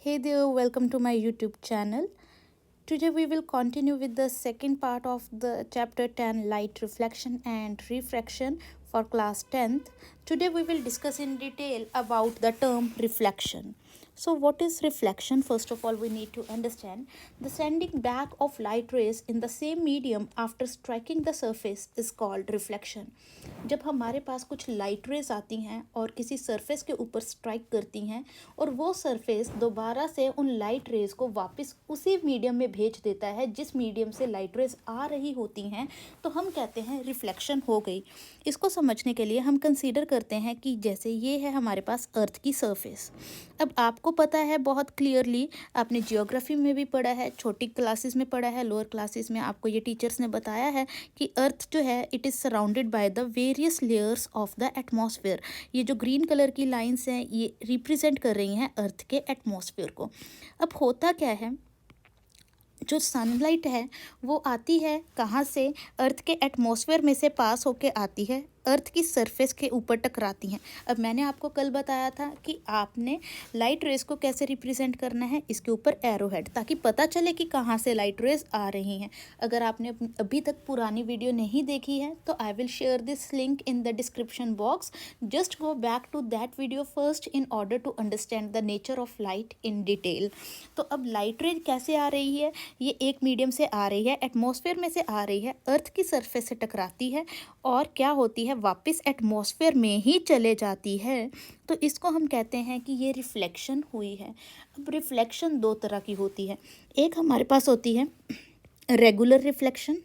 Hey there, welcome to my YouTube channel. Today we will continue with the second part of the chapter 10 light reflection and refraction for class 10th. Today we will discuss in detail about the term reflection. So what is reflection? First of all, we need to understand the sending back of light rays in the same medium after striking the surface is called reflection. जब हमारे पास कुछ light rays आती हैं और किसी surface के ऊपर strike करती हैं और वो सरफेस दोबारा से उन लाइट रेज को वापस उसी मीडियम में भेज देता है जिस मीडियम से लाइट रेज आ रही होती हैं, तो हम कहते हैं रिफ्लेक्शन हो गई। इसको समझने के लिए हम कंसीडर करते हैं कि जैसे ये है हमारे पास अर्थ की सरफेस। अब आपको पता है बहुत क्लियरली, आपने जियोग्राफी में भी पढ़ा है, छोटी क्लासेस में पढ़ा है, लोअर क्लासेस में आपको ये टीचर्स ने बताया है कि अर्थ जो है it is surrounded by the various layers of the atmosphere. ये जो ग्रीन कलर की लाइंस हैं ये रिप्रेजेंट कर रही हैं अर्थ के एटमॉस्फेयर को। अब होता क्या है, जो सनलाइट है वो आती है कहाँ से? अर्थ के एटमॉस्फेयर में से पास होके आती है, अर्थ की सरफेस के ऊपर टकराती हैं। अब मैंने आपको कल बताया था कि आपने लाइट रेज को कैसे रिप्रेजेंट करना है, इसके ऊपर एरो हेड, ताकि पता चले कि कहाँ से लाइट रेज आ रही हैं। अगर आपने अभी तक पुरानी वीडियो नहीं देखी है तो I will share this link in the description box. Just go back to that video first in order to understand the nature of light in detail. तो अब लाइट रेज कैसे आ रही है? ये एक मीडियम से आ रही है, एटमॉस्फेयर में से आ रही है, अर्थ की सरफेस से टकराती है और क्या होती है, वापस एटमॉस्फेयर में ही चले जाती है। तो इसको हम कहते हैं कि ये रिफ्लेक्शन हुई है। अब रिफ्लेक्शन दो तरह की होती है। एक हमारे पास होती है रेगुलर रिफ्लेक्शन।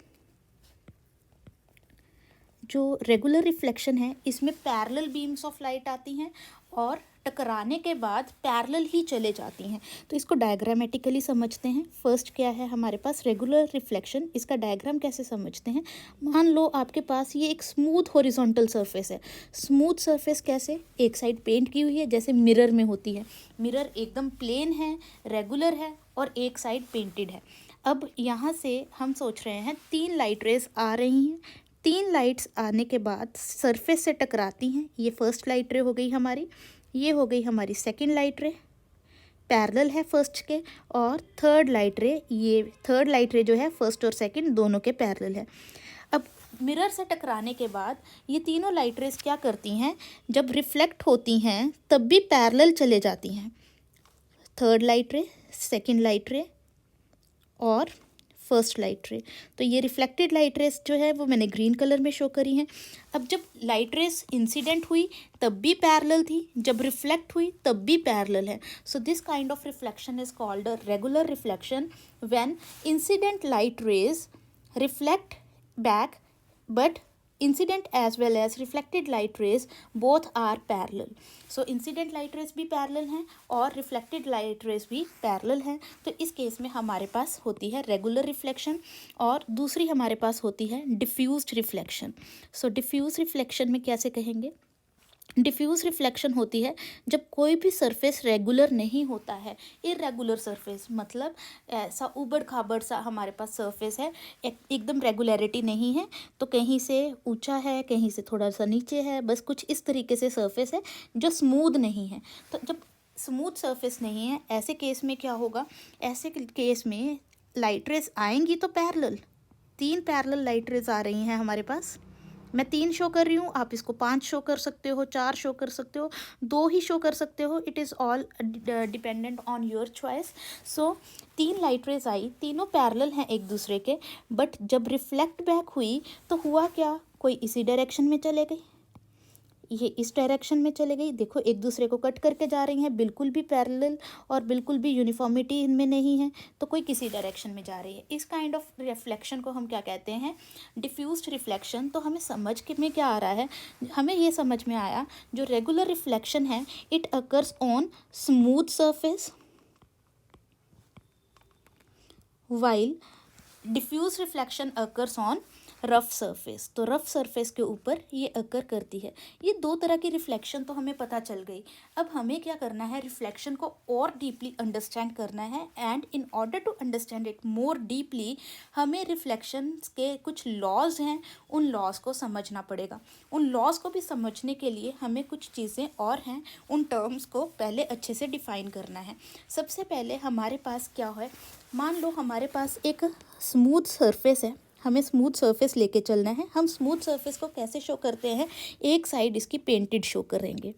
जो रेगुलर रिफ्लेक्शन है इसमें पैरेलल बीम्स ऑफ लाइट आती हैं और टकराने के बाद पैरेलल ही चले जाती हैं। तो इसको डायग्रामेटिकली समझते हैं। फर्स्ट क्या है हमारे पास रेगुलर रिफ्लेक्शन, इसका डायग्राम कैसे समझते हैं। मान लो आपके पास ये एक स्मूथ हॉरिजॉन्टल सरफेस है। स्मूथ सरफेस कैसे? एक साइड पेंट की हुई है जैसे मिरर में होती है, मिरर एकदम प्लेन है, रेगुलर है और एक साइड पेंटेड है। अब यहाँ से हम सोच रहे हैं तीन लाइट रेज आ रही हैं, तीन लाइट्स आने के बाद सरफेस से टकराती हैं। ये फर्स्ट लाइट रे हो गई हमारी, ये हो गई हमारी सेकंड लाइट रे, पैरेलल है फर्स्ट के, और थर्ड लाइट रे, ये थर्ड लाइट रे जो है फर्स्ट और सेकंड दोनों के पैरेलल है। अब मिरर से टकराने के बाद ये तीनों लाइट रेज क्या करती हैं, जब रिफ्लेक्ट होती हैं तब भी पैरेलल चले जाती हैं। थर्ड लाइट रे, सेकंड लाइट रे और फर्स्ट लाइट रे। तो ये रिफ्लेक्टेड लाइट रेस जो है वो मैंने ग्रीन कलर में शो करी हैं। अब जब लाइट रेस इंसिडेंट हुई तब भी पैरेलल थी, जब रिफ्लेक्ट हुई तब भी पैरेलल है। So this kind of reflection is called a regular reflection when incident light rays reflect back but incident as well as reflected light rays both are parallel. So incident light rays भी parallel हैं और reflected light rays भी parallel हैं। तो इस case में हमारे पास होती है regular reflection और दूसरी हमारे पास होती है diffused reflection. So diffuse reflection में कैसे कहेंगे? डिफ्यूज़ रिफ्लेक्शन होती है जब कोई भी सरफेस रेगुलर नहीं होता है। इरेगुलर सरफेस मतलब ऐसा उबड़ खाबड़ सा हमारे पास सरफेस है, एकदम रेगुलरिटी नहीं है, तो कहीं से ऊंचा है, कहीं से थोड़ा सा नीचे है, बस कुछ इस तरीके से सरफेस है जो स्मूथ नहीं है। तो जब स्मूथ सरफेस नहीं है ऐसे केस में क्या होगा, ऐसे केस में लाइट रेज आएंगी तो पैरेलल, तीन पैरेलल लाइट रेज आ रही हैं हमारे पास। मैं 3 शो कर रही हूँ, आप इसको 5 शो कर सकते हो, 4 शो कर सकते हो, 2 ही शो कर सकते हो। It is all dependent on your choice. So 3 light rays आई, तीनों पैरेलल हैं एक दूसरे के, बट जब रिफ्लेक्ट बैक हुई तो हुआ क्या, कोई इसी डायरेक्शन में चले गई, ये इस डायरेक्शन में चले गई। देखो एक दूसरे को कट करके जा रही हैं, बिल्कुल भी पैरेलल और बिल्कुल भी यूनिफॉर्मिटी इनमें नहीं है, तो कोई किसी डायरेक्शन में जा रही है। इस काइंड ऑफ रिफ्लेक्शन को हम क्या कहते हैं, डिफ्यूज्ड रिफ्लेक्शन। तो हमें समझ के में क्या आ रहा है, हमें ये समझ में आया जो रेगुलर रिफ्लेक्शन है it occurs on smooth surface while diffuse reflection occurs on rough surface, तो रफ सरफेस के ऊपर ये अकर करती है। ये दो तरह की रिफ्लेक्शन तो हमें पता चल गई। अब हमें क्या करना है, रिफ्लेक्शन को और डीपली अंडरस्टैंड करना है, and in order to understand it more deeply हमें रिफ्लेक्शन के कुछ लॉज हैं, उन लॉज को समझना पड़ेगा। उन लॉज को भी समझने के लिए हमें कुछ चीज़ें और हैं, उन टर्म्स को पहले अच्छे से डिफाइन करना है। सबसे पहले हमारे पास क्या है, मान लो हमारे पास एक स्मूथ सरफेस है, हमें स्मूथ सरफेस लेके चलना है। हम स्मूथ सरफेस को कैसे शो करते हैं, एक साइड इसकी पेंटेड शो करेंगे।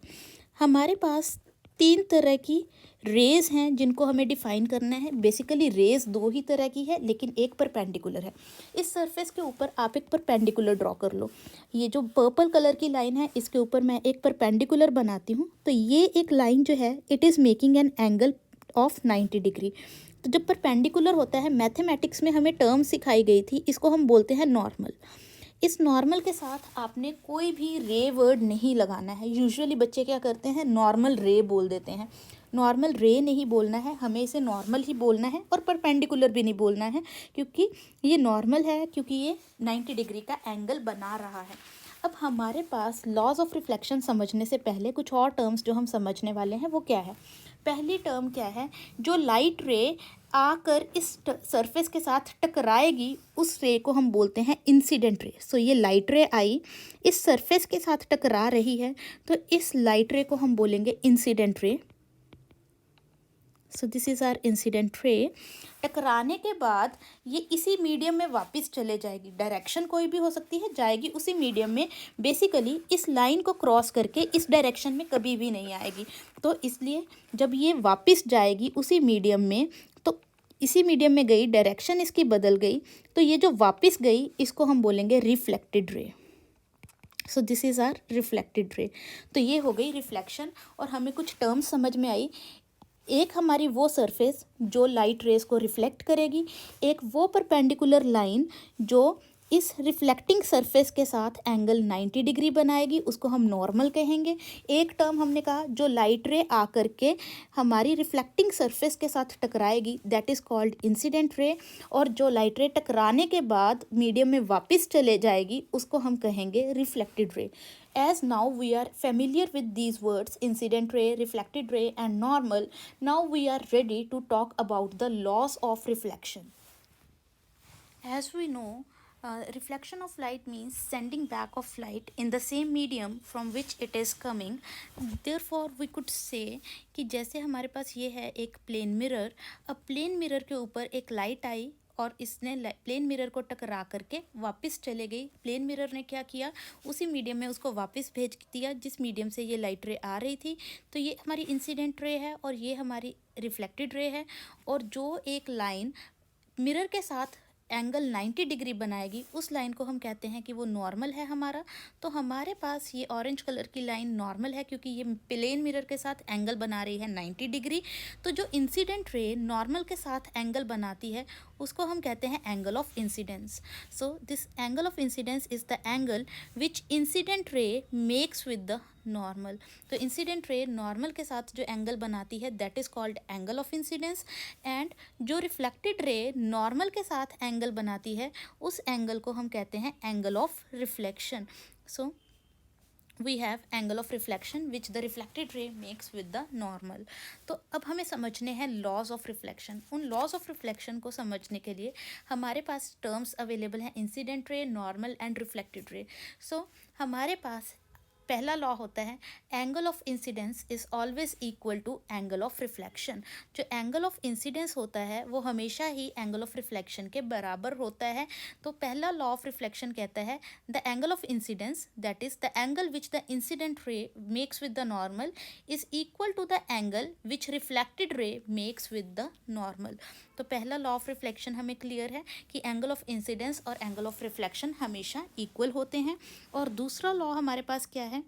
हमारे पास तीन तरह की रेज़ हैं जिनको हमें डिफाइन करना है। बेसिकली रेज़ दो ही तरह की है, लेकिन एक परपेंडिकुलर है। इस सरफेस के ऊपर आप एक परपेंडिकुलर ड्रॉ कर लो। ये जो पर्पल कलर की लाइन है, इसके ऊपर मैं एक परपेंडिकुलर बनाती हूँ। तो ये एक लाइन जो है, it is making an angle of 90 degree. तो जब परपेंडिकुलर होता है, मैथमेटिक्स में हमें टर्म सिखाई गई थी, इसको हम बोलते हैं नॉर्मल। इस नॉर्मल के साथ आपने कोई भी रे वर्ड नहीं लगाना है। यूजुअली बच्चे क्या करते हैं, नॉर्मल रे बोल देते हैं। नॉर्मल रे नहीं बोलना है, हमें इसे नॉर्मल ही बोलना है, और परपेंडिकुलर भी नहीं बोलना है, क्योंकि ये नॉर्मल है, क्योंकि ये 90 डिग्री का एंगल बना रहा है। अब हमारे पास लॉज ऑफ रिफ्लेक्शन समझने से पहले कुछ और टर्म्स जो हम समझने वाले हैं वो क्या है। पहली टर्म क्या है, जो लाइट रे आकर इस सरफेस के साथ टकराएगी, उस रे को हम बोलते हैं इंसिडेंट रे। सो ये लाइट रे आई, इस सरफेस के साथ टकरा रही है, तो इस लाइट रे को हम बोलेंगे incident ray. So this is our incident ray. टकराने के बाद ये इसी मीडियम में वापस चले जाएगी, डायरेक्शन कोई भी हो सकती है, जाएगी उसी मीडियम में। बेसिकली इस लाइन को क्रॉस करके इस डायरेक्शन में कभी भी नहीं आएगी। तो इसलिए जब ये वापस जाएगी उसी मीडियम में, तो इसी मीडियम में गई, डायरेक्शन इसकी बदल गई, तो ये जो वापस गई इसको हम बोलेंगे reflected ray. So this is our reflected ray. तो ये हो गई रिफ्लेक्शन, और हमें कुछ टर्म्स समझ में आई। एक हमारी वो सरफेस जो लाइट रेस को रिफ्लेक्ट करेगी, एक वो परपेंडिकुलर लाइन जो इस रिफ्लेक्टिंग सरफेस के साथ एंगल 90 डिग्री बनाएगी, उसको हम नॉर्मल कहेंगे। एक टर्म हमने कहा जो लाइट रे आकर के हमारी रिफ्लेक्टिंग सरफेस के साथ टकराएगी, that is called incident ray. और जो लाइट रे टकराने के बाद मीडियम में वापस चले जाएगी, उसको हम कहेंगे reflected ray. As now we are familiar with these words, incident ray, reflected ray and normal, now we are ready to talk about the laws of reflection. As we know, reflection of light means sending back of light in the same medium from which it is coming. Therefore we could say कि जैसे हमारे पास ये है एक plane mirror, अब plane mirror के ऊपर एक लाइट आई और इसने प्लेन मिरर को टकरा करके वापस चले गई। प्लेन मिरर ने क्या किया, उसी मीडियम में उसको वापस भेज दिया जिस मीडियम से ये लाइट रे आ रही थी। तो ये हमारी इंसिडेंट रे है और ये हमारी रिफ्लेक्टेड रे है। और जो एक लाइन मिरर के साथ एंगल 90 डिग्री बनाएगी, उस लाइन को हम कहते हैं कि वो नॉर्मल है हमारा। तो हमारे पास ये ऑरेंज कलर की लाइन नॉर्मल है, क्योंकि ये प्लेन मिरर के साथ एंगल बना रही है 90 डिग्री। तो जो इंसिडेंट रे नॉर्मल के साथ एंगल बनाती है, उसको हम कहते हैं angle of incidence. So this angle of incidence is the angle which incident ray makes with the normal. तो इंसिडेंट रे नॉर्मल के साथ जो एंगल बनाती है, that is called angle of incidence. And जो रिफ्लेक्टेड रे नॉर्मल के साथ angle बनाती है, उस एंगल को हम कहते हैं angle of reflection. So we have angle of reflection which the reflected ray makes with the normal. तो अब हमें समझने हैं laws of reflection। उन laws of reflection को समझने के लिए हमारे पास terms अवेलेबल हैं, incident ray, normal and reflected ray। So हमारे पास पहला लॉ होता है, angle of incidence is always equal to angle of reflection. जो एंगल ऑफ इंसिडेंस होता है वो हमेशा ही एंगल ऑफ रिफ्लेक्शन के बराबर होता है। तो पहला लॉ ऑफ रिफ्लेक्शन कहता है the angle of incidence, that is the angle which the incident ray makes with the normal, is equal to the angle which reflected ray makes with the normal. तो पहला law of reflection हमें clear है कि angle of incidence और angle of reflection हमेशा equal होते हैं। और दूसरा लॉ हमारे पास क्या है,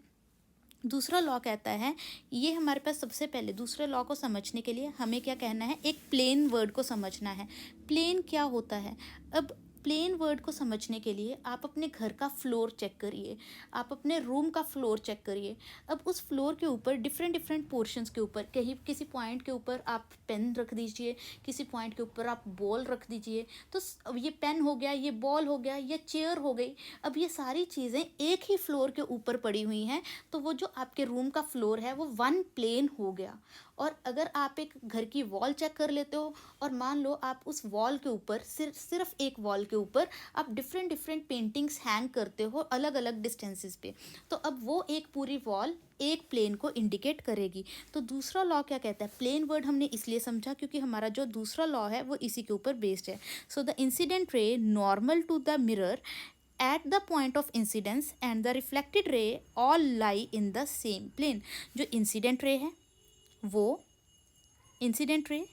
दूसरा लॉ कहता है, ये हमारे पास सबसे पहले दूसरे लॉ को समझने के लिए हमें क्या कहना है, एक प्लेन वर्ड को समझना है। प्लेन क्या होता है, अब प्लेन वर्ड को समझने के लिए आप अपने घर का फ्लोर चेक करिए, आप अपने रूम का फ्लोर चेक करिए। अब उस फ्लोर के ऊपर डिफरेंट डिफरेंट पोर्शंस के ऊपर कहीं किसी पॉइंट के ऊपर आप पेन रख दीजिए, किसी पॉइंट के ऊपर आप बॉल रख दीजिए। तो अब ये पेन हो गया, ये बॉल हो गया, ये चेयर हो गई। अब ये सारी चीज़ें एक ही फ्लोर के ऊपर पड़ी हुई हैं, तो वो जो आपके रूम का फ्लोर है वो वन प्लेन हो गया। और अगर आप एक घर की वॉल चेक कर लेते हो और मान लो आप उस वॉल के ऊपर सिर्फ एक वॉल के ऊपर आप डिफरेंट डिफरेंट पेंटिंग्स हैंग करते हो अलग अलग डिस्टेंसेस पे, तो अब वो एक पूरी वॉल एक प्लेन को इंडिकेट करेगी। तो दूसरा लॉ क्या कहता है? प्लेन वर्ड हमने इसलिए समझा क्योंकि हमारा जो दूसरा लॉ है वो इसी के ऊपर बेस्ड है। So the incident ray normal to the mirror at the point of incidence and the reflected ray all lie in the same plane। जो इंसिडेंट रे है वो इंसिडेंट रे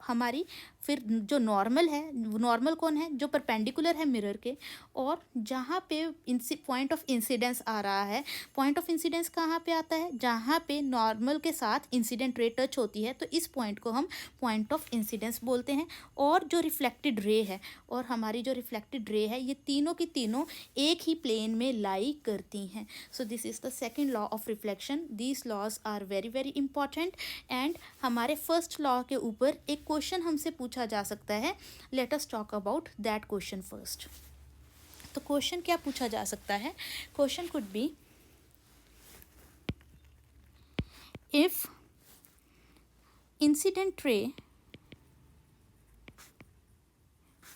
हमारी, फिर जो नॉर्मल है, नॉर्मल कौन है? जो परपेंडिकुलर है मिरर के, और जहाँ पे पॉइंट ऑफ इंसिडेंस आ रहा है, पॉइंट ऑफ इंसिडेंस कहाँ पे आता है? जहाँ पे नॉर्मल के साथ इंसिडेंट रे टच होती है, तो इस पॉइंट को हम पॉइंट ऑफ इंसिडेंस बोलते हैं। और जो रिफ्लेक्टेड रे है, और हमारी जो रिफ्लेक्टेड रे है, ये तीनों की तीनों एक ही प्लेन में लाई करती हैं। So this is the second law of reflection. These laws are very very important. And हमारे फर्स्ट लॉ के ऊपर एक क्वेश्चन हमसे पूछा जा सकता है। Let us talk about that question first. तो क्वेश्चन क्या पूछा जा सकता है? Question could be, if incident ray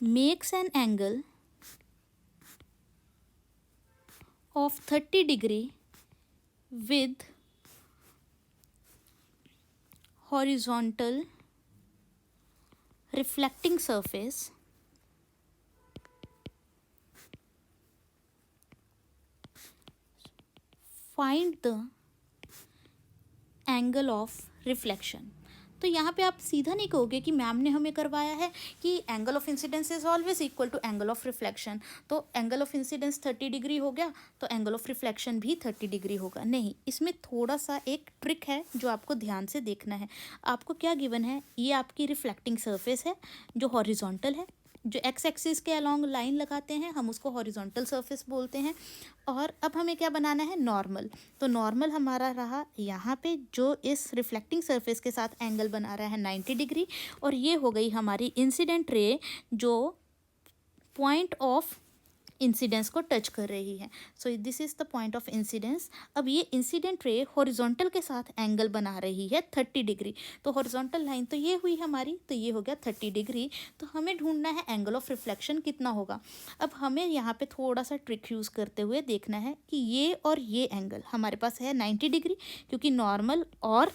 makes an angle of 30 degree with horizontal reflecting surface, find the angle of reflection। तो यहाँ पे आप सीधा नहीं कहोगे कि मैम ने हमें करवाया है कि angle of incidence is always equal to angle of reflection, तो एंगल ऑफ इंसिडेंस 30 डिग्री हो गया तो एंगल ऑफ रिफ्लेक्शन भी 30 डिग्री होगा। नहीं, इसमें थोड़ा सा एक ट्रिक है जो आपको ध्यान से देखना है। आपको क्या गिवन है? ये आपकी रिफ्लेक्टिंग सरफेस है जो हॉरिजॉन्टल है, जो एक्स एक्सिस के अलॉन्ग लाइन लगाते हैं हम उसको हॉरिजॉन्टल सरफेस बोलते हैं। और अब हमें क्या बनाना है? नॉर्मल। तो नॉर्मल हमारा रहा यहाँ पे, जो इस रिफ्लेक्टिंग सरफेस के साथ एंगल बना रहा है 90 डिग्री, और ये हो गई हमारी इंसिडेंट रे जो पॉइंट ऑफ इंसिडेंस को टच कर रही है। सो this is the point of incidence. अब ये इंसिडेंट रे हॉरिजॉन्टल के साथ एंगल बना रही है 30 डिग्री। तो हॉरिजॉन्टल लाइन तो ये हुई हमारी, तो ये हो गया 30 डिग्री। तो हमें ढूंढना है एंगल ऑफ रिफ्लेक्शन कितना होगा। अब हमें यहाँ पे थोड़ा सा ट्रिक यूज़ करते हुए देखना है कि ये और ये एंगल हमारे पास है 90 डिग्री, क्योंकि नॉर्मल और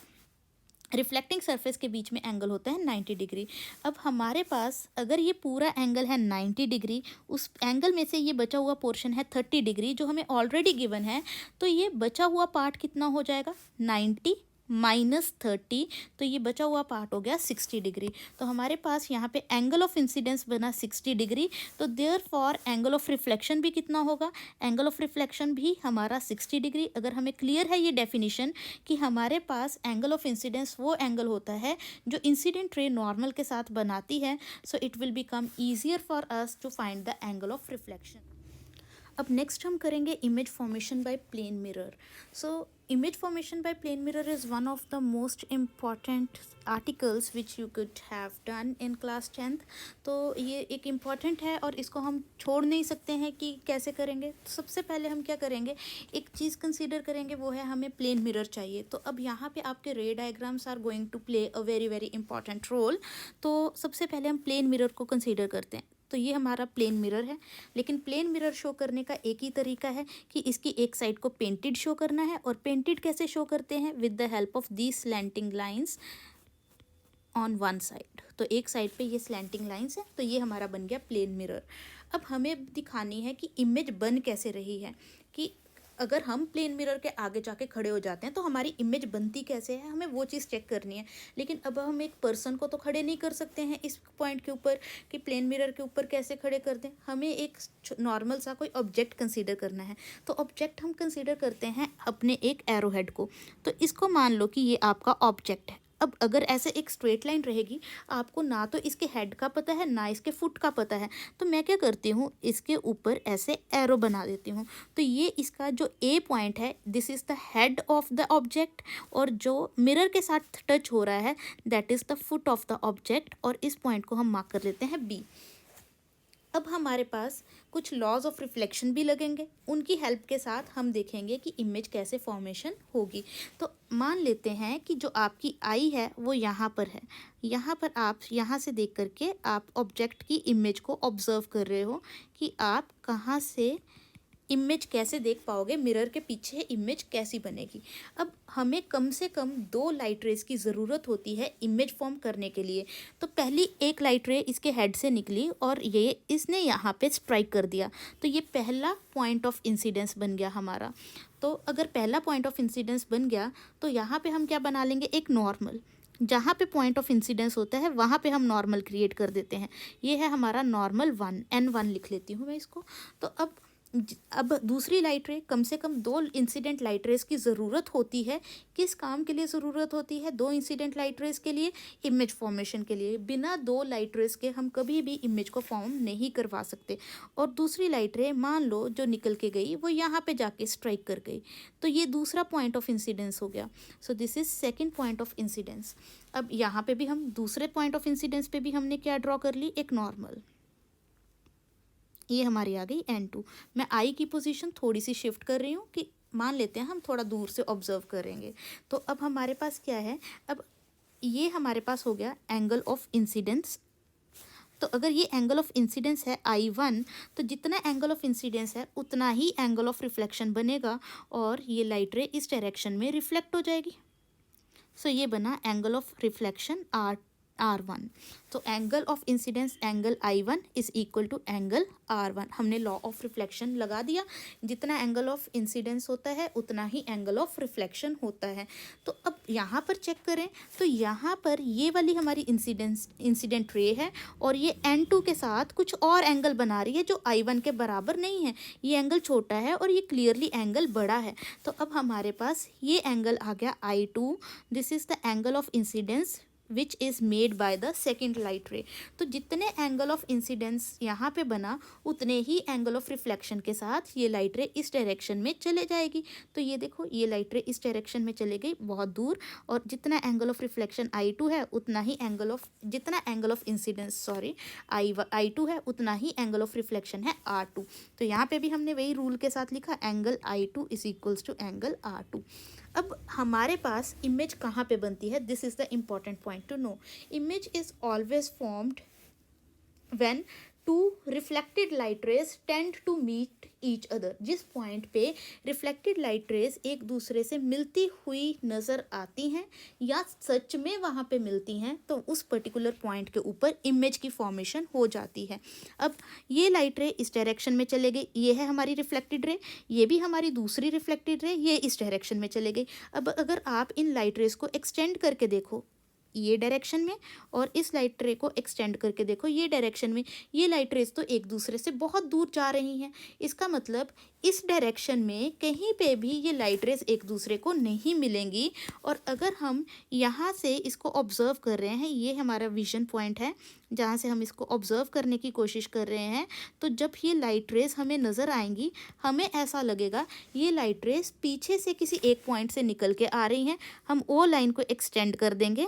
रिफ्लेक्टिंग सरफेस के बीच में एंगल होता है 90 डिग्री। अब हमारे पास अगर ये पूरा एंगल है 90 डिग्री, उस एंगल में से ये बचा हुआ पोर्शन है 30 डिग्री जो हमें ऑलरेडी गिवन है, तो ये बचा हुआ पार्ट कितना हो जाएगा? 90 माइनस 30, तो ये बचा हुआ पार्ट हो गया 60 डिग्री। तो हमारे पास यहाँ पे एंगल ऑफ इंसिडेंस बना 60 डिग्री, तो देयरफॉर एंगल ऑफ रिफ्लेक्शन भी कितना होगा? एंगल ऑफ रिफ्लेक्शन भी हमारा 60 डिग्री। अगर हमें क्लियर है ये डेफिनेशन कि हमारे पास एंगल ऑफ इंसिडेंस वो एंगल होता है जो इंसिडेंट रे नॉर्मल के साथ बनाती है, so it will become easier for us to find the angle of reflection. अब नेक्स्ट हम करेंगे image formation by plane mirror. सो image formation by plane mirror is one of the most important articles which you could have done in class 10th। तो ये एक important है और इसको हम छोड़ नहीं सकते हैं कि कैसे करेंगे। तो सबसे पहले हम क्या करेंगे, एक चीज़ कंसीडर करेंगे, वो है हमें प्लेन मिरर चाहिए। तो अब यहाँ पे आपके ray diagrams are going to play a very very important role. तो सबसे पहले हम प्लेन मिरर को कंसीडर करते हैं। तो ये हमारा प्लेन मिरर है, लेकिन प्लेन मिरर शो करने का एक ही तरीका है कि इसकी एक साइड को पेंटेड शो करना है। और पेंटेड कैसे शो करते हैं? With the help of the slanting lines on one side. तो एक साइड पे ये स्लैंटिंग लाइंस है, तो ये हमारा बन गया प्लेन मिरर। अब हमें दिखानी है कि इमेज बन कैसे रही है, कि अगर हम प्लेन मिरर के आगे जाके खड़े हो जाते हैं तो हमारी इमेज बनती कैसे है, हमें वो चीज़ चेक करनी है। लेकिन अब हम एक पर्सन को तो खड़े नहीं कर सकते हैं इस पॉइंट के ऊपर कि प्लेन मिरर के ऊपर कैसे खड़े कर दें। हमें एक नॉर्मल सा कोई ऑब्जेक्ट कंसीडर करना है। तो ऑब्जेक्ट हम कंसीडर करते हैं अपने एक एरो हेड को। तो इसको मान लो कि ये आपका ऑब्जेक्ट है। अब अगर ऐसे एक स्ट्रेट लाइन रहेगी, आपको ना तो इसके हेड का पता है ना इसके फुट का पता है, तो मैं क्या करती हूँ, इसके ऊपर ऐसे एरो बना देती हूँ। तो ये इसका जो ए पॉइंट है, this is the head of the object, और जो मिरर के साथ टच हो रहा है that is the foot of the object, और इस पॉइंट को हम मार्क कर लेते हैं बी। अब हमारे पास कुछ लॉज ऑफ रिफ्लेक्शन भी लगेंगे, उनकी हेल्प के साथ हम देखेंगे कि इमेज कैसे फॉर्मेशन होगी। तो मान लेते हैं कि जो आपकी आई है वो यहाँ पर है, यहाँ पर आप यहाँ से देख करके आप ऑब्जेक्ट की इमेज को ऑब्जर्व कर रहे हो कि आप कहाँ से इमेज कैसे देख पाओगे, मिरर के पीछे इमेज कैसी बनेगी। अब हमें कम से कम 2 लाइट रेज की ज़रूरत होती है इमेज फॉर्म करने के लिए। तो पहली एक लाइट रे इसके हेड से निकली और ये इसने यहाँ पे स्ट्राइक कर दिया, तो ये पहला पॉइंट ऑफ इंसिडेंस बन गया हमारा। तो अगर पहला पॉइंट ऑफ इंसिडेंस बन गया तो यहाँ पे हम क्या बना लेंगे, एक नॉर्मल। जहाँ पे पॉइंट ऑफ इंसिडेंस होता है वहाँ पे हम नॉर्मल क्रिएट कर देते हैं। ये है हमारा नॉर्मल 1, N1 लिख लेती हूँ मैं इसको। तो अब दूसरी लाइट रे, कम से कम 2 इंसिडेंट लाइट रेज की ज़रूरत होती है। किस काम के लिए ज़रूरत होती है 2 इंसिडेंट लाइट रेज के लिए, इमेज फॉर्मेशन के लिए। बिना 2 लाइट रेज के हम कभी भी इमेज को फॉर्म नहीं करवा सकते। और दूसरी लाइट रे मान लो जो निकल के गई वो यहाँ पे जाके स्ट्राइक कर गई, तो ये दूसरा पॉइंट ऑफ इंसिडेंस हो गया। So this is second point of incidence. अब यहाँ पे भी हम दूसरे पॉइंट ऑफ इंसिडेंस पे भी हमने क्या ड्रॉ कर ली, एक नॉर्मल। ये हमारी आ गई N2। मैं आई की पोजीशन थोड़ी सी शिफ्ट कर रही हूँ कि मान लेते हैं हम थोड़ा दूर से ऑब्जर्व करेंगे। तो अब हमारे पास क्या है, अब ये हमारे पास हो गया एंगल ऑफ इंसिडेंस। तो अगर ये एंगल ऑफ इंसिडेंस है I1, तो जितना एंगल ऑफ इंसिडेंस है उतना ही एंगल ऑफ रिफ्लेक्शन बनेगा, और ये लाइट रे इस डायरेक्शन में रिफ्लेक्ट हो जाएगी। सो ये बना एंगल ऑफ रिफ्लेक्शन R1। तो angle of incidence angle I1 is equal to angle R1। हमने लॉ ऑफ रिफ्लेक्शन लगा दिया, जितना एंगल ऑफ इंसिडेंस होता है उतना ही एंगल ऑफ रिफ्लेक्शन होता है। तो अब यहाँ पर चेक करें तो यहाँ पर ये वाली हमारी इंसिडेंट रे है, और ये N2 के साथ कुछ और एंगल बना रही है जो I1 के बराबर नहीं है। ये एंगल छोटा है और ये क्लियरली एंगल बड़ा है। तो अब हमारे पास ये एंगल आ गया I2। This is the angle of incidence which is made by the second light रे। तो जितने एंगल ऑफ इंसिडेंस यहाँ पे बना उतने ही एंगल ऑफ रिफ्लेक्शन के साथ ये लाइट रे इस डायरेक्शन में चले जाएगी। तो ये देखो, ये लाइट रे इस डायरेक्शन में चले गई बहुत दूर, और जितना एंगल ऑफ रिफ्लेक्शन I2 है उतना ही जितना एंगल ऑफ इंसिडेंस I2 है उतना ही एंगल ऑफ रिफ्लेक्शन है R2। तो यहाँ पे भी हमने वही रूल के साथ लिखा, angle I2 is equals to angle R2। अब हमारे पास इमेज कहाँ पे बनती है, this is the important point to know. Image is always formed when 2 reflected light rays tend to meet each other. जिस पॉइंट पे रिफ्लेक्टेड लाइट रेज एक दूसरे से मिलती हुई नज़र आती हैं या सच में वहाँ पे मिलती हैं, तो उस पर्टिकुलर पॉइंट के ऊपर इमेज की फॉर्मेशन हो जाती है। अब ये लाइट रे इस डायरेक्शन में चले गई, ये है हमारी रिफ्लेक्टेड रे, ये भी हमारी दूसरी रिफ्लेक्टेड रे, ये इस डायरेक्शन में चले गई। अब अगर आप इन लाइट रेज को एक्सटेंड करके देखो ये डायरेक्शन में, और इस लाइट रे को एक्सटेंड करके देखो ये डायरेक्शन में, ये लाइट रेज तो एक दूसरे से बहुत दूर जा रही हैं। इसका मतलब इस डायरेक्शन में कहीं पे भी ये लाइट रेज एक दूसरे को नहीं मिलेंगी। और अगर हम यहाँ से इसको ऑब्जर्व कर रहे हैं, ये हमारा विजन पॉइंट है जहाँ से हम इसको ऑब्जर्व करने की कोशिश कर रहे हैं, तो जब ये लाइट रेज हमें नज़र आएंगी हमें ऐसा लगेगा ये लाइट रेज पीछे से किसी एक पॉइंट से निकल के आ रही हैं। हम वो लाइन को एक्सटेंड कर देंगे,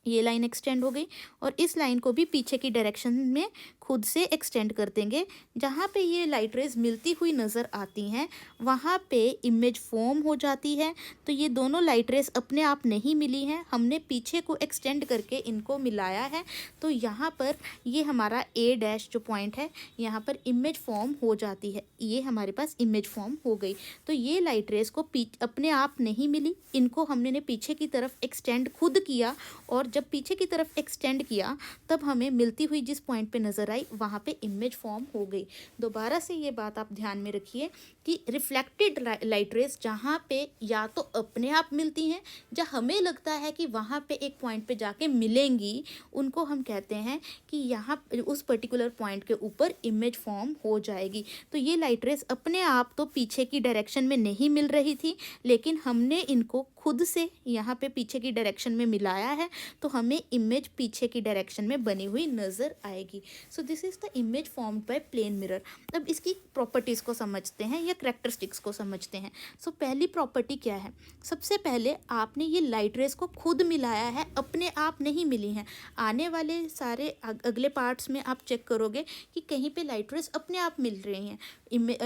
ये लाइन एक्सटेंड हो गई, और इस लाइन को भी पीछे की डायरेक्शन में खुद से एक्सटेंड कर देंगे। जहाँ पे ये लाइट रेज मिलती हुई नज़र आती हैं वहाँ पे इमेज फॉर्म हो जाती है। तो ये दोनों लाइट रेज अपने आप नहीं मिली हैं, हमने पीछे को एक्सटेंड करके इनको मिलाया है। तो यहाँ पर ये हमारा A' जो पॉइंट है यहाँ पर इमेज फॉर्म हो जाती है, ये हमारे पास इमेज फॉर्म हो गई। तो ये लाइट रेज को अपने आप नहीं मिली, इनको हमने पीछे की तरफ एक्सटेंड खुद किया, और जब पीछे की तरफ एक्सटेंड किया तब हमें मिलती हुई जिस पॉइंट पे नज़र आई, वहाँ पे इमेज फॉर्म हो गई। दोबारा से ये बात आप ध्यान में रखिए कि रिफ्लेक्टेड लाइट रेस जहाँ पे या तो अपने आप मिलती हैं, या हमें लगता है कि वहाँ पे एक पॉइंट पे जाके मिलेंगी, उनको हम कहते हैं कि यहाँ उस पर्टिकुलर पॉइंट के ऊपर इमेज फॉर्म हो जाएगी। तो ये लाइट रेस अपने आप तो पीछे की डायरेक्शन में नहीं मिल रही थी, लेकिन हमने इनको खुद से यहाँ पे पीछे की डायरेक्शन में मिलाया है, तो हमें इमेज पीछे की डायरेक्शन में बनी हुई नज़र आएगी। So this is the image formed by plane mirror. अब इसकी प्रॉपर्टीज़ को समझते हैं या करैक्टरिस्टिक्स को समझते हैं। सो पहली प्रॉपर्टी क्या है? सबसे पहले आपने ये लाइट रेस को खुद मिलाया है, अपने आप नहीं मिली हैं। आने वाले सारे अगले पार्ट्स में आप चेक करोगे कि कहीं पे लाइट रेस अपने आप मिल रही हैं।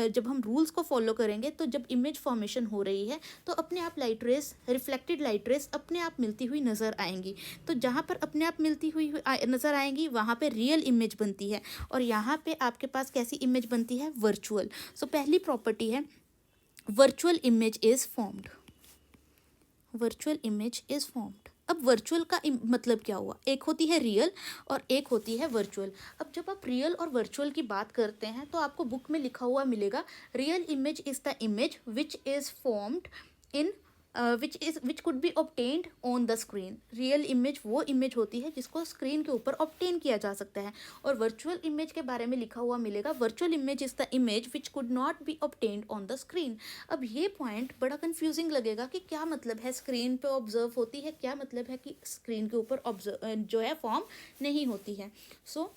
जब हम रूल्स को फॉलो करेंगे तो जब इमेज फॉर्मेशन हो रही है तो अपने आप light rays, reflected light rays अपने आप मिलती हुई नज़र आएंगी। तो जहाँ पर अपने आप मिलती हुई नज़र आएंगी वहाँ पे रियल इमेज बनती है, और यहाँ पे आपके पास कैसी इमेज बनती है? वर्चुअल। सो पहली प्रॉपर्टी है virtual image is formed. Virtual image is formed. अब वर्चुअल का मतलब क्या हुआ? एक होती है रियल और एक होती है वर्चुअल। अब जब आप रियल और वर्चुअल की बात करते हैं तो आपको बुक में लिखा हुआ मिलेगा, real image is the image which is formed in which could be obtained on the screen. Real image वो इमेज होती है जिसको स्क्रीन के ऊपर ऑब्टेन किया जा सकता है। और वर्चुअल इमेज के बारे में लिखा हुआ मिलेगा, virtual image is the image which could not B obtained on the screen. अब ये पॉइंट बड़ा कंफ्यूजिंग लगेगा कि क्या मतलब है स्क्रीन पे ऑब्जर्व होती है, क्या मतलब है कि स्क्रीन के ऊपर ऑब्जर्व जो है फॉर्म नहीं होती है। सो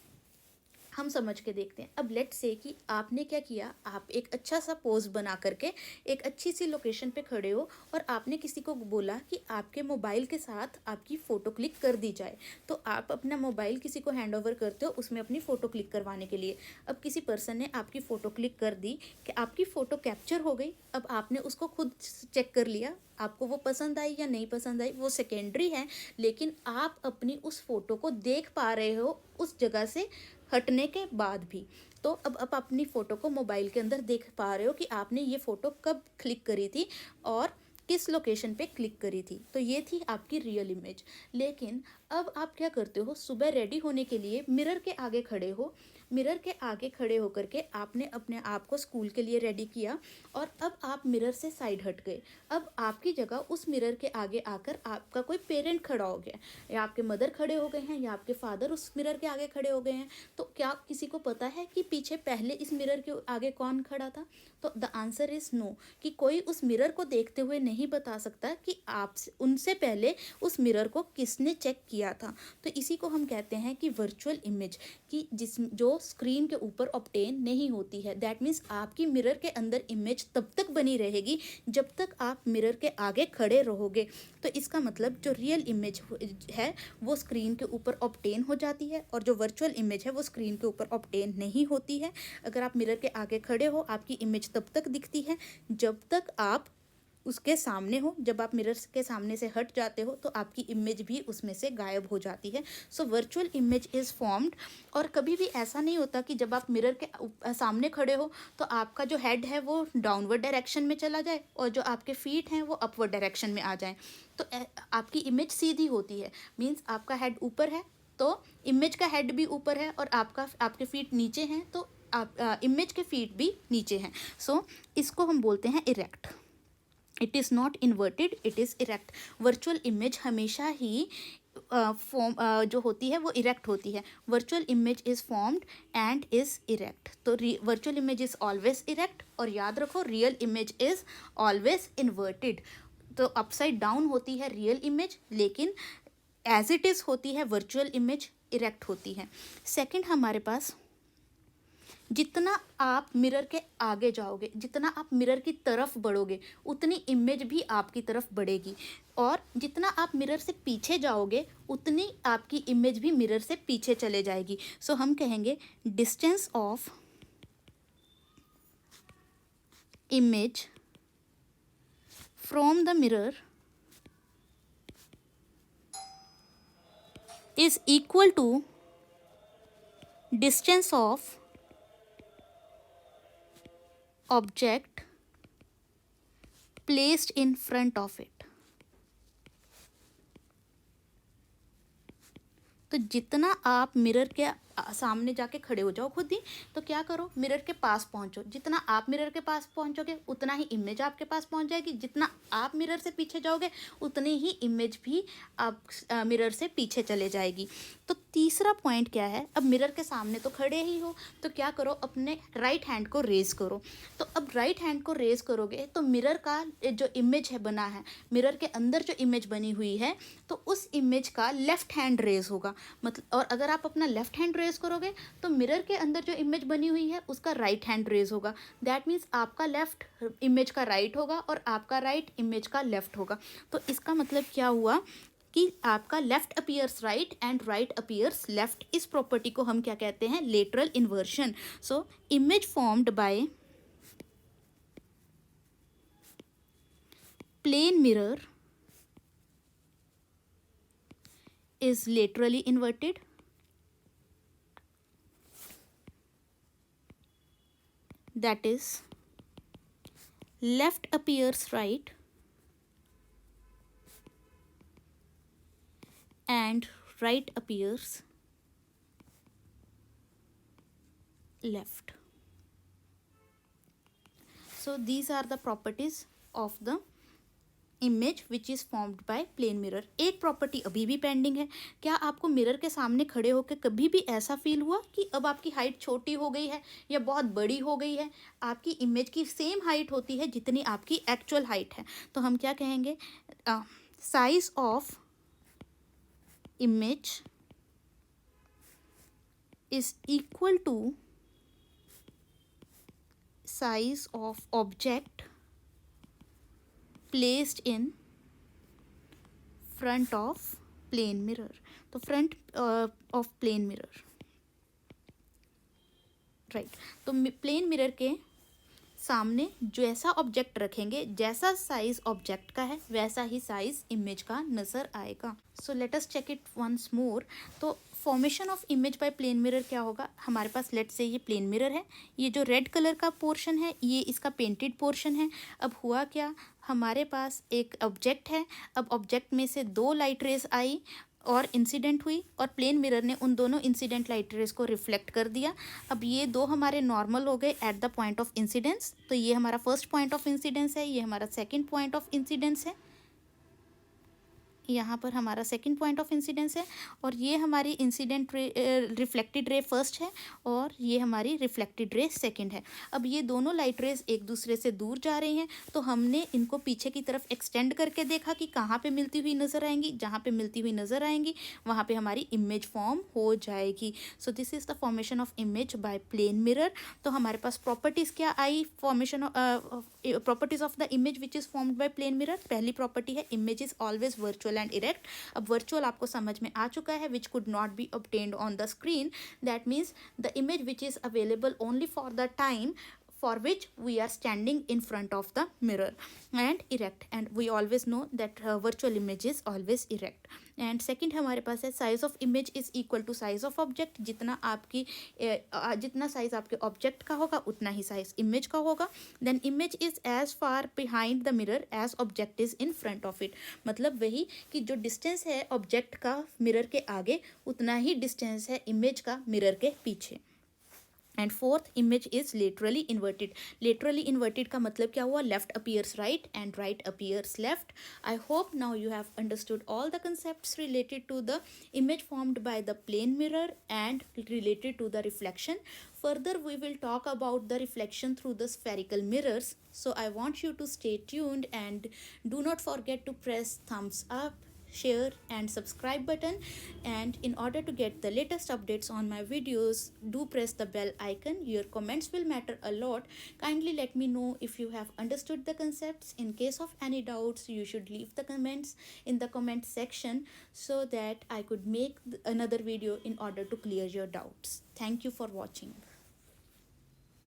हम समझ के देखते हैं। अब लेट्स से कि आपने क्या किया, आप एक अच्छा सा पोज बना करके एक अच्छी सी लोकेशन पे खड़े हो और आपने किसी को बोला कि आपके मोबाइल के साथ आपकी फ़ोटो क्लिक कर दी जाए। तो आप अपना मोबाइल किसी को हैंड ओवर करते हो उसमें अपनी फ़ोटो क्लिक करवाने के लिए। अब किसी पर्सन ने आपकी फ़ोटो क्लिक कर दी कि आपकी फ़ोटो कैप्चर हो गई। अब आपने उसको खुद चेक कर लिया, आपको वो पसंद आई या नहीं पसंद आई वो सेकेंडरी है, लेकिन आप अपनी उस फ़ोटो को देख पा रहे हो उस जगह से हटने के बाद भी। तो अब आप अपनी फ़ोटो को मोबाइल के अंदर देख पा रहे हो कि आपने ये फ़ोटो कब क्लिक करी थी और किस लोकेशन पे क्लिक करी थी। तो ये थी आपकी रियल इमेज। लेकिन अब आप क्या करते हो, सुबह रेडी होने के लिए मिरर के आगे खड़े हो। मिरर के आगे खड़े होकर के आपने अपने आप को स्कूल के लिए रेडी किया और अब आप मिरर से साइड हट गए। अब आपकी जगह उस मिरर के आगे आकर आपका कोई पेरेंट खड़ा हो गया, या आपके मदर खड़े हो गए हैं, या आपके फादर उस मिरर के आगे खड़े हो गए हैं। तो क्या किसी को पता है कि पीछे पहले इस मिरर के आगे कौन खड़ा था? तो द आंसर इज़ नो, कि कोई उस मिरर को देखते हुए नहीं बता सकता कि आप उनसे पहले उस मिरर को किसने चेक किया था। तो इसी को हम कहते हैं कि वर्चुअल इमेज, कि जो स्क्रीन के ऊपर ऑब्टेन नहीं होती है। दैट मीन्स आपकी मिरर के अंदर इमेज तब तक बनी रहेगी जब तक आप मिरर के आगे खड़े रहोगे। तो इसका मतलब जो रियल इमेज है वो स्क्रीन के ऊपर ऑब्टेन हो जाती है, और जो वर्चुअल इमेज है वो स्क्रीन के ऊपर ऑब्टेन नहीं होती है। अगर आप मिरर के आगे खड़े हो आपकी इमेज तब तक दिखती है जब तक आप उसके सामने हो। जब आप मिरर के सामने से हट जाते हो तो आपकी इमेज भी उसमें से गायब हो जाती है। So virtual image is formed. और कभी भी ऐसा नहीं होता कि जब आप मिरर के सामने खड़े हो तो आपका जो हेड है वो डाउनवर्ड डायरेक्शन में चला जाए और जो आपके फीट हैं वो अपवर्ड डायरेक्शन में आ जाएं। तो आपकी इमेज सीधी होती है। मीन्स आपका हेड ऊपर है तो इमेज का हेड भी ऊपर है, और आपके फीट नीचे हैं तो आप इमेज के फीट भी नीचे हैं। सो इसको हम बोलते हैं erect. It is not inverted, it is erect. Virtual image हमेशा ही फॉर्म जो होती है वो इरेक्ट होती है। Virtual image is formed and is erect. तो virtual image is always erect, और याद रखो real image is always inverted. तो अपसाइड डाउन होती है रियल इमेज, लेकिन एज इट इज़ होती है वर्चुअल इमेज, इरेक्ट होती है। सेकंड हमारे पास, जितना आप मिरर के आगे जाओगे, जितना आप मिरर की तरफ बढ़ोगे उतनी इमेज भी आपकी तरफ बढ़ेगी, और जितना आप मिरर से पीछे जाओगे उतनी आपकी इमेज भी मिरर से पीछे चले जाएगी। सो हम कहेंगे distance of image from the mirror is equal to distance of object placed in front of it. तो जितना आप मिरर के सामने जाके खड़े हो जाओ खुद ही। तो क्या करो, मिरर के पास पहुंचो, जितना आप मिरर के पास पहुंचोगे उतना ही इमेज आपके पास पहुंच जाएगी, जितना आप मिरर से पीछे जाओगे उतनी ही इमेज भी आप मिरर से पीछे चले जाएगी। तो तीसरा पॉइंट क्या है, अब मिरर के सामने तो खड़े ही हो, तो क्या करो, अपने राइट हैंड को रेज करो। तो अब राइट हैंड को रेज करोगे तो मिरर का जो इमेज है बना है, मिरर के अंदर जो इमेज बनी हुई है, तो उस इमेज का लेफ्ट हैंड रेज होगा। मतलब और अगर आप अपना लेफ्ट हैंड रेज करोगे तो मिरर के अंदर जो इमेज बनी हुई है उसका राइट हैंड रेज होगा। दैट मीन्स आपका लेफ्ट इमेज का राइट होगा और आपका राइट इमेज का लेफ्ट होगा। तो इसका मतलब क्या हुआ कि आपका left appears right and right appears left. इस प्रॉपर्टी को हम क्या कहते हैं, lateral inversion. So image formed by plane mirror is laterally inverted, that is left appears right and right appears left. So these are the properties of the image which is formed by plane mirror. एक property अभी भी pending है। क्या आपको mirror के सामने खड़े होकर कभी भी ऐसा फील हुआ कि अब आपकी हाइट छोटी हो गई है या बहुत बड़ी हो गई है? आपकी इमेज की सेम हाइट होती है जितनी आपकी एक्चुअल हाइट है। तो हम क्या कहेंगे, size of image is equal to size of object placed in front of plane mirror। तो front of plane mirror, right. तो प्लेन मिरर के सामने जैसा ऑब्जेक्ट रखेंगे, जैसा साइज ऑब्जेक्ट का है वैसा ही साइज इमेज का नजर आएगा। So let us check it once more. तो formation of image by plane mirror क्या होगा, हमारे पास लेट से ये प्लेन मिरर है, ये जो रेड कलर का पोर्शन है ये इसका पेंटेड पोर्शन है। अब हुआ क्या, हमारे पास एक ऑब्जेक्ट है। अब ऑब्जेक्ट में से दो लाइट रेज आई और इंसिडेंट हुई और प्लेन मिरर ने उन दोनों इंसिडेंट लाइट रेज को रिफ्लेक्ट कर दिया। अब ये दो हमारे नॉर्मल हो गए at the point of incidence. तो ये हमारा फर्स्ट पॉइंट ऑफ इंसिडेंस है, ये हमारा सेकंड पॉइंट ऑफ इंसिडेंस है, यहाँ पर हमारा सेकंड पॉइंट ऑफ इंसिडेंस है, और ये हमारी incident ray reflected ray first है और ये हमारी रिफ्लेक्टेड रे सेकंड है। अब ये दोनों लाइट रेज एक दूसरे से दूर जा रही हैं, तो हमने इनको पीछे की तरफ एक्सटेंड करके देखा कि कहाँ पे मिलती हुई नज़र आएंगी। जहाँ पे मिलती हुई नज़र आएंगी वहाँ पे हमारी इमेज फॉर्म हो जाएगी। So this is the formation of image by plane mirror. तो हमारे पास प्रॉपर्टीज़ क्या आई, formation properties of the image which is formed by plane mirror. पहली प्रॉपर्टी है image is always virtual and erect. अब वर्चुअल आपको समझ में आ चुका है, which could not be obtained on the screen। That means the image which is available only for the time for which we are standing in front of the mirror, and erect, and we always know that virtual image is always erect। and second हमारे पास है size of image is equal to size of object। जितना आपकी जितना size आपके object का होगा उतना ही size image का होगा। Then image is as far behind the mirror as object is in front of it. मतलब वही कि जो डिस्टेंस है ऑब्जेक्ट का मिरर के आगे उतना ही डिस्टेंस है इमेज का मिरर के पीछे। And fourth, image is laterally inverted. Laterally inverted का मतलब क्या हुआ, left appears right and right appears left. I hope now you have understood all the concepts related to the image formed by the plane mirror and related to the reflection. Further we will talk about the reflection through the spherical mirrors. So I want you to stay tuned and do not forget to press thumbs up, share and subscribe button, and in order to get the latest updates on my videos, do press the bell icon. Your comments will matter a lot. Kindly let me know if you have understood the concepts. In case of any doubts, you should leave the comments in the comment section so that I could make another video in order to clear your doubts. Thank you for watching.